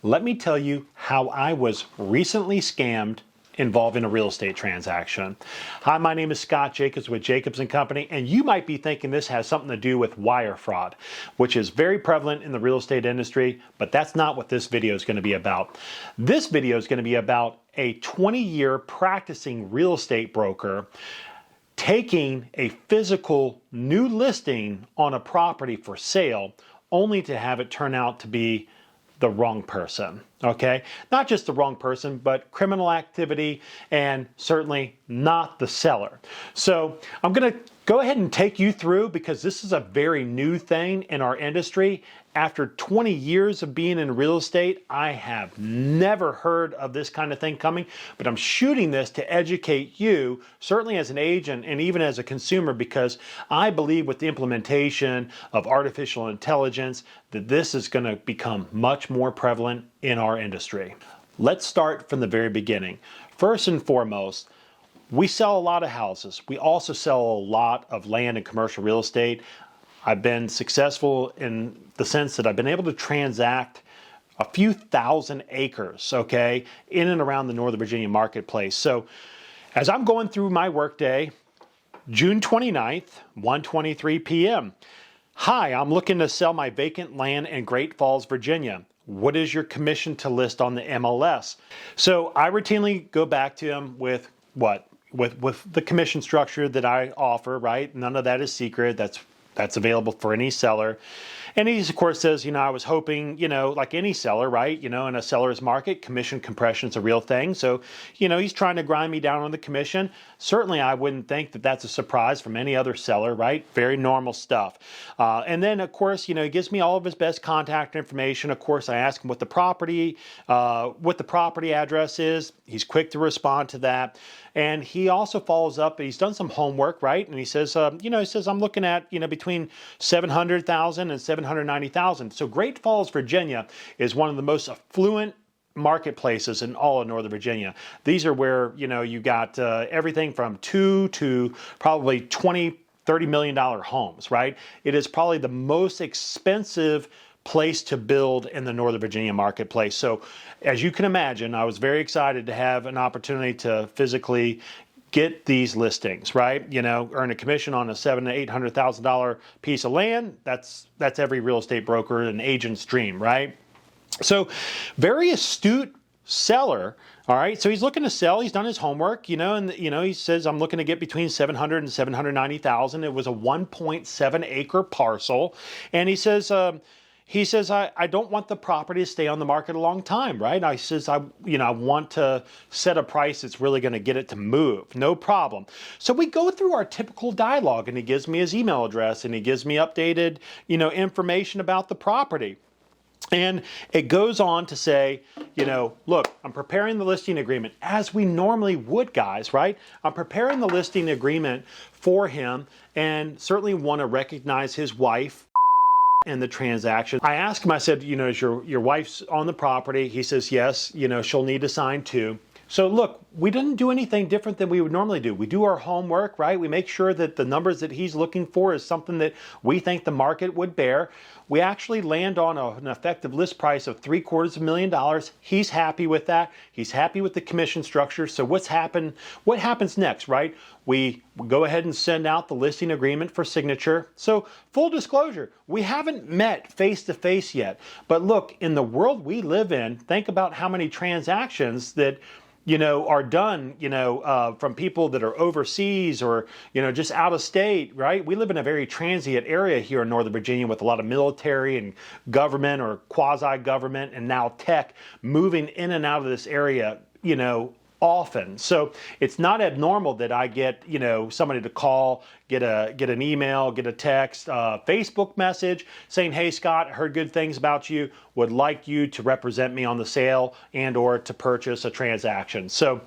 Let me tell you how I was recently scammed involving a real estate transaction. Hi, my name is Scott Jacobs with Jacobs & Company, and you might be thinking this has something to do with wire fraud, which is very prevalent in the real estate industry, but that's not what this video is going to be about. This video is going to be about a 20-year practicing real estate broker taking a physical new listing on a property for sale only to have it turn out to be the wrong person, okay? Not just the wrong person, but criminal activity and certainly not the seller. So I'm gonna go ahead and take you through, because this is a very new thing in our industry. After 20 years of being in real estate, I have never heard of this kind of thing coming, but I'm shooting this to educate you, certainly as an agent and even as a consumer, because I believe with the implementation of artificial intelligence that this is going to become much more prevalent in our industry. Let's start from the very beginning. First and foremost, we sell a lot of houses. We also sell a lot of land and commercial real estate. I've been successful in the sense that I've been able to transact a few thousand acres, okay, in and around the Northern Virginia marketplace. So as I'm going through my workday, June 29th, 1:23 p.m. Hi, I'm looking to sell my vacant land in Great Falls, Virginia. What is your commission to list on the MLS? So I routinely go back to him with what? With the commission structure that I offer, right? None of that is secret. That's available for any seller. And he, of course, says, I was hoping, like any seller, right? In a seller's market, commission compression is a real thing. So, he's trying to grind me down on the commission. Certainly, I wouldn't think that that's a surprise from any other seller, right? Very normal stuff. And then, of course, he gives me all of his best contact information. Of course, I ask him what the property address is. He's quick to respond to that. And he also follows up. He's done some homework, right? And he says, I'm looking at, between 700,000 and 790,000. So Great Falls, Virginia is one of the most affluent marketplaces in all of Northern Virginia. These are where, you got everything from 2 to probably $20-30 million homes, right? It is probably the most expensive place to build in the Northern Virginia marketplace. So as you can imagine, I was very excited to have an opportunity to physically get these listings, right? Earn a commission on a $700,000 to $800,000 piece of land. That's every real estate broker and agent's dream, right? So very astute seller. All right. So he's looking to sell. He's done his homework, and he says, I'm looking to get between 700 and 790,000. It was a 1.7 acre parcel. And he says, I don't want the property to stay on the market a long time, right? I says, I want to set a price that's really going to get it to move. No problem. So we go through our typical dialogue, and he gives me his email address, and he gives me updated, information about the property. And it goes on to say, look, I'm preparing the listing agreement as we normally would, guys, right? I'm preparing the listing agreement for him, and certainly want to recognize his wife in the transaction. I asked him, I said, is your wife's on the property? He says, yes, she'll need to sign too. So look, we didn't do anything different than we would normally do. We do our homework, right? We make sure that the numbers that he's looking for is something that we think the market would bear. We actually land on an effective list price of $750,000. He's happy with that. He's happy with the commission structure. So what happens next, right? We go ahead and send out the listing agreement for signature. So full disclosure, we haven't met face to face yet. But look, in the world we live in, think about how many transactions that are done, from people that are overseas or, just out of state, right? We live in a very transient area here in Northern Virginia with a lot of military and government or quasi-government and now tech moving in and out of this area, often. So it's not abnormal that I get, somebody to call, get an email, get a text, Facebook message saying, hey, Scott, I heard good things about you, would like you to represent me on the sale and or to purchase a transaction. So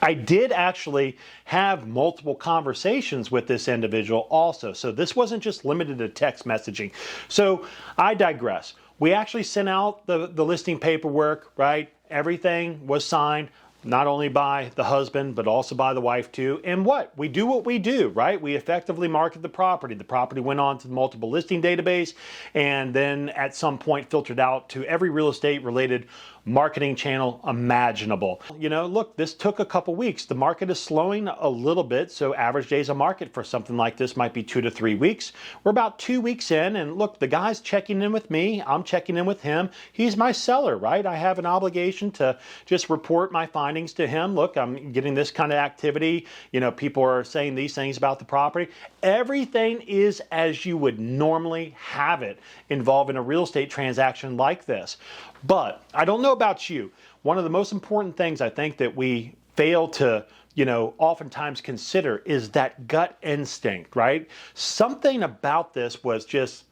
I did actually have multiple conversations with this individual also. So this wasn't just limited to text messaging. So I digress. We actually sent out the listing paperwork, right? Everything was signed. not only by the husband, but also by the wife too. And what? We do what we do, right? We effectively market the property. The property went on to the multiple listing database and then at some point filtered out to every real estate related marketing channel imaginable. You know, look, this took a couple weeks. The market is slowing a little bit, so average days of market for something like this might be 2 to 3 weeks. We're about 2 weeks in, and look, the guy's checking in with me. I'm checking in with him. He's my seller, right? I have an obligation to just report my findings to him. Look, I'm getting this kind of activity. You know, people are saying these things about the property. Everything is as you would normally have it involved in a real estate transaction like this. But I don't know about you. One of the most important things I think that we fail to, oftentimes consider is that gut instinct, right? Something about this was just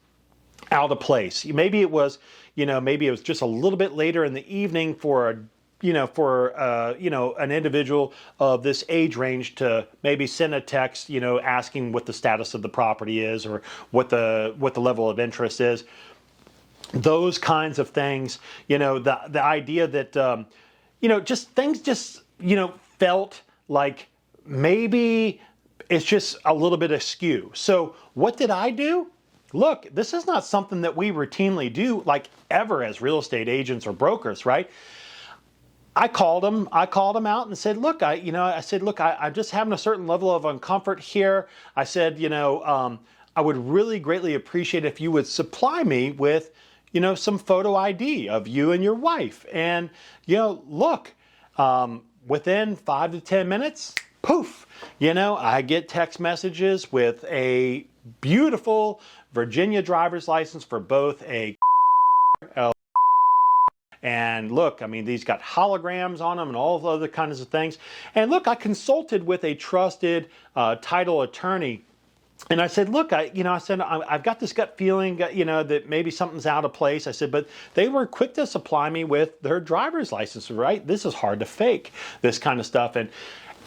out of place. Maybe it was just a little bit later in the evening for an individual of this age range to maybe send a text, asking what the status of the property is or what the level of interest is. Those kinds of things, the idea that, things felt like maybe it's just a little bit askew. So what did I do? Look, this is not something that we routinely do like ever as real estate agents or brokers, right? I called him out and said, look, I'm just having a certain level of uncomfort here. I said, I would really greatly appreciate if you would supply me with some photo ID of you and your wife. And, look, within 5 to 10 minutes, poof, I get text messages with a beautiful Virginia driver's license for both and look, I mean, these got holograms on them and all of other kinds of things. And look, I consulted with a trusted title attorney. And I said, look, I've got this gut feeling, that maybe something's out of place. I said, but they were quick to supply me with their driver's license, right? This is hard to fake, this kind of stuff. And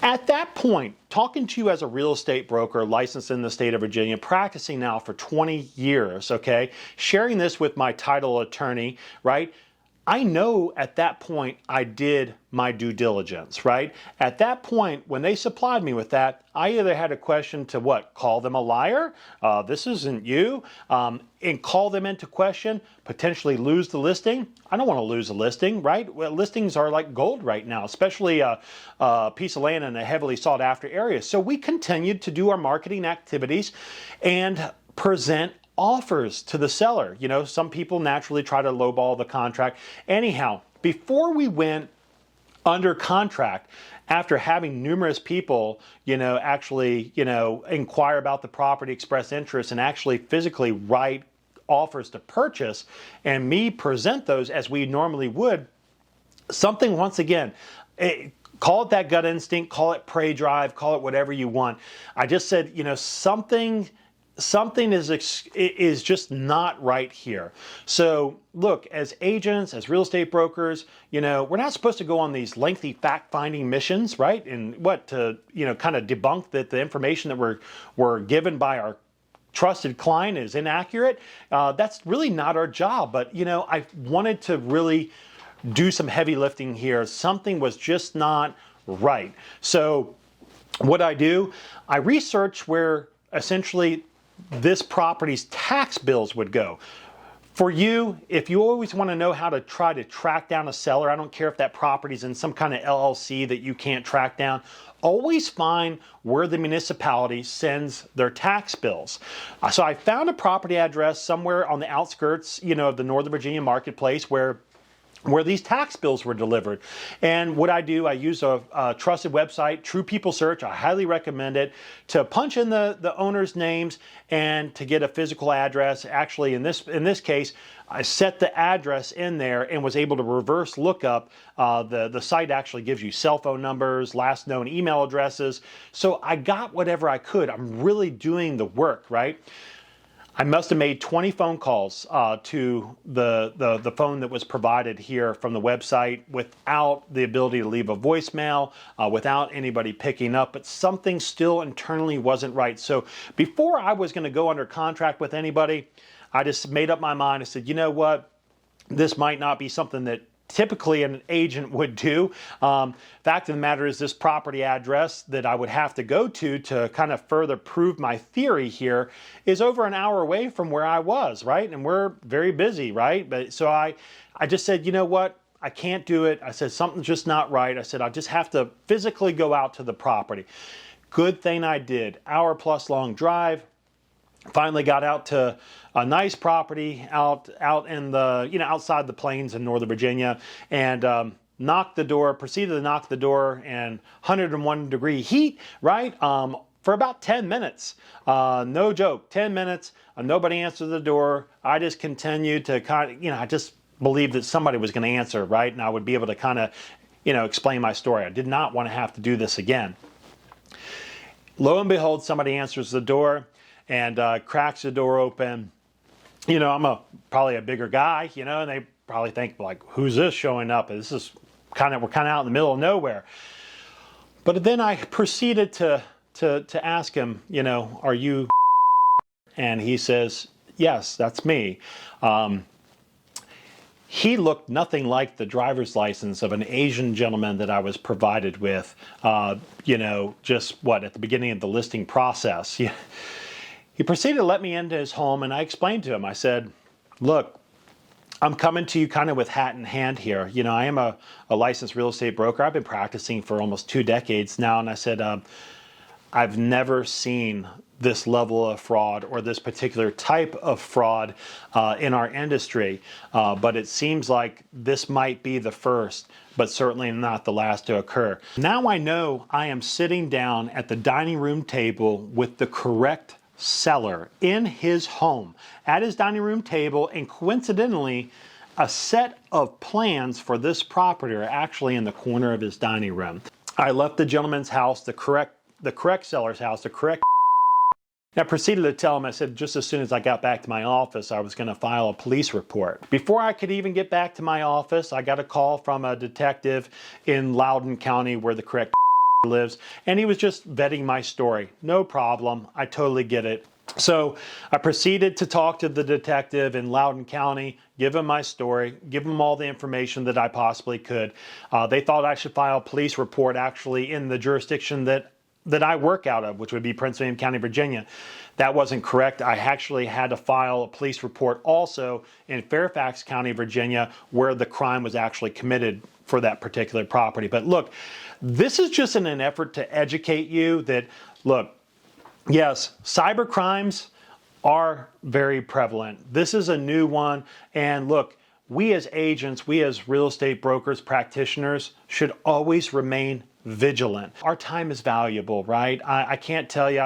at that point, talking to you as a real estate broker licensed in the state of Virginia, practicing now for 20 years, okay, sharing this with my title attorney, right? I know at that point I did my due diligence, right? At that point, when they supplied me with that, I either had a question to what? Call them a liar? This isn't you. And call them into question, potentially lose the listing. I don't want to lose a listing, right? Well, listings are like gold right now, especially a piece of land in a heavily sought after area. So we continued to do our marketing activities and present offers to the seller. Some people naturally try to lowball the contract. Anyhow, before we went under contract, after having numerous people, actually, inquire about the property, express interest, and actually physically write offers to purchase, and me present those as we normally would, something once again, call it that gut instinct, call it prey drive, call it whatever you want. I just said, something is just not right here. So look, as agents, as real estate brokers, we're not supposed to go on these lengthy fact-finding missions, right? And to kind of debunk that the information that we're given by our trusted client is inaccurate. That's really not our job. But I wanted to really do some heavy lifting here. Something was just not right. So what I do, I research where essentially this property's tax bills would go. For you, if you always want to know how to try to track down a seller, I don't care if that property's in some kind of LLC that you can't track down, always find where the municipality sends their tax bills. So I found a property address somewhere on the outskirts, of the Northern Virginia marketplace where these tax bills were delivered. And what I do, I use a trusted website, True People Search. I highly recommend it, to punch in the owner's names and to get a physical address. Actually, in this case, I set the address in there and was able to reverse look up. The site actually gives you cell phone numbers, last known email addresses. So I got whatever I could. I'm really doing the work, right? I must have made 20 phone calls to the phone that was provided here from the website without the ability to leave a voicemail, without anybody picking up, but something still internally wasn't right. So before I was going to go under contract with anybody, I just made up my mind. I said, you know what? This might not be something that typically an agent would do. Fact of the matter is, this property address that I would have to go to kind of further prove my theory here is over an hour away from where I was, right? And we're very busy, right? But so I just said, you know what? I can't do it. I said, something's just not right. I said, I just have to physically go out to the property. Good thing I did. Hour plus long drive. Finally got out to a nice property out in the, outside the plains in Northern Virginia, and proceeded to knock the door in 101-degree heat, right? For about 10 minutes. No joke, 10 minutes. Nobody answered the door. I just continued to I just believed that somebody was going to answer, right? And I would be able to kind of, explain my story. I did not want to have to do this again. Lo and behold, somebody answers the door and cracks the door open. I'm probably a bigger guy, and they probably think, like, who's this showing up? This is we're kind of out in the middle of nowhere. But then I proceeded to ask him, are you? And he says, yes, that's me. He looked nothing like the driver's license of an Asian gentleman that I was provided with, at the beginning of the listing process. He proceeded to let me into his home, and I explained to him, I said, look, I'm coming to you kind of with hat in hand here. I am a licensed real estate broker. I've been practicing for almost 2 decades now. And I said, I've never seen this level of fraud or this particular type of fraud in our industry. But it seems like this might be the first, but certainly not the last to occur. Now I know I am sitting down at the dining room table with the correct seller in his home at his dining room table, and coincidentally a set of plans for this property are actually in the corner of his dining room. I left the gentleman's house, the correct seller's house, I proceeded to tell him, I said, just as soon as I got back to my office, I was going to file a police report. Before I could even get back to my office, I got a call from a detective in Loudoun County where the correct lives, and he was just vetting my story. No problem. I totally get it. So I proceeded to talk to the detective in Loudoun County, give him my story, give him all the information that I possibly could. They thought I should file a police report actually in the jurisdiction that I work out of, which would be Prince William County, Virginia. That wasn't correct. I actually had to file a police report also in Fairfax County, Virginia, where the crime was actually committed for that particular property. But look, this is just in an effort to educate you that, look, yes, cyber crimes are very prevalent. This is a new one. And look, we as agents, we as real estate brokers, practitioners should always remain vigilant. Our time is valuable, right? I can't tell you,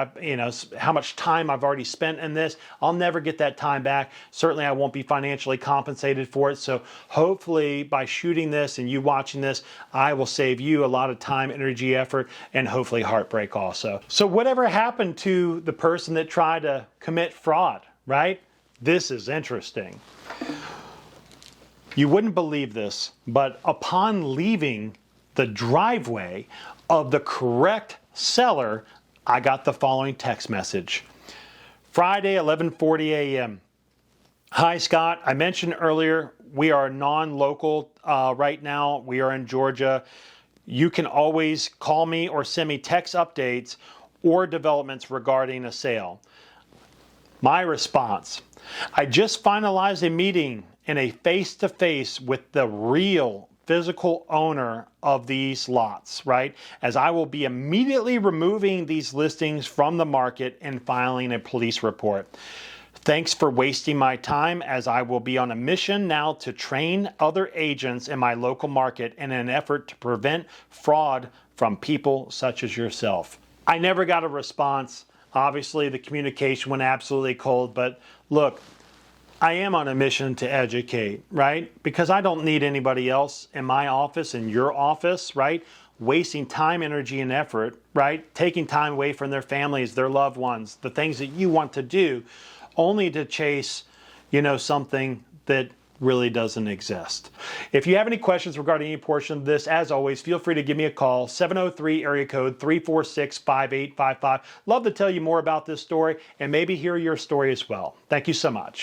how much time I've already spent in this. I'll never get that time back. Certainly I won't be financially compensated for it. So hopefully by shooting this and you watching this, I will save you a lot of time, energy, effort, and hopefully heartbreak also. So whatever happened to the person that tried to commit fraud, right? This is interesting. You wouldn't believe this, but upon leaving the driveway of the correct seller, I got the following text message. Friday, 11:40 a.m. Hi, Scott. I mentioned earlier we are non-local right now. We are in Georgia. You can always call me or send me text updates or developments regarding a sale. My response, I just finalized a meeting in a face-to-face with the real physical owner of these lots, right? As I will be immediately removing these listings from the market and filing a police report. Thanks for wasting my time, as I will be on a mission now to train other agents in my local market in an effort to prevent fraud from people such as yourself. I never got a response. Obviously, the communication went absolutely cold, but look, I am on a mission to educate, right? Because I don't need anybody else in my office, in your office, right? Wasting time, energy, and effort, right? Taking time away from their families, their loved ones, the things that you want to do, only to chase, something that really doesn't exist. If you have any questions regarding any portion of this, as always, feel free to give me a call, 703 area code 346-5855. Love to tell you more about this story and maybe hear your story as well. Thank you so much.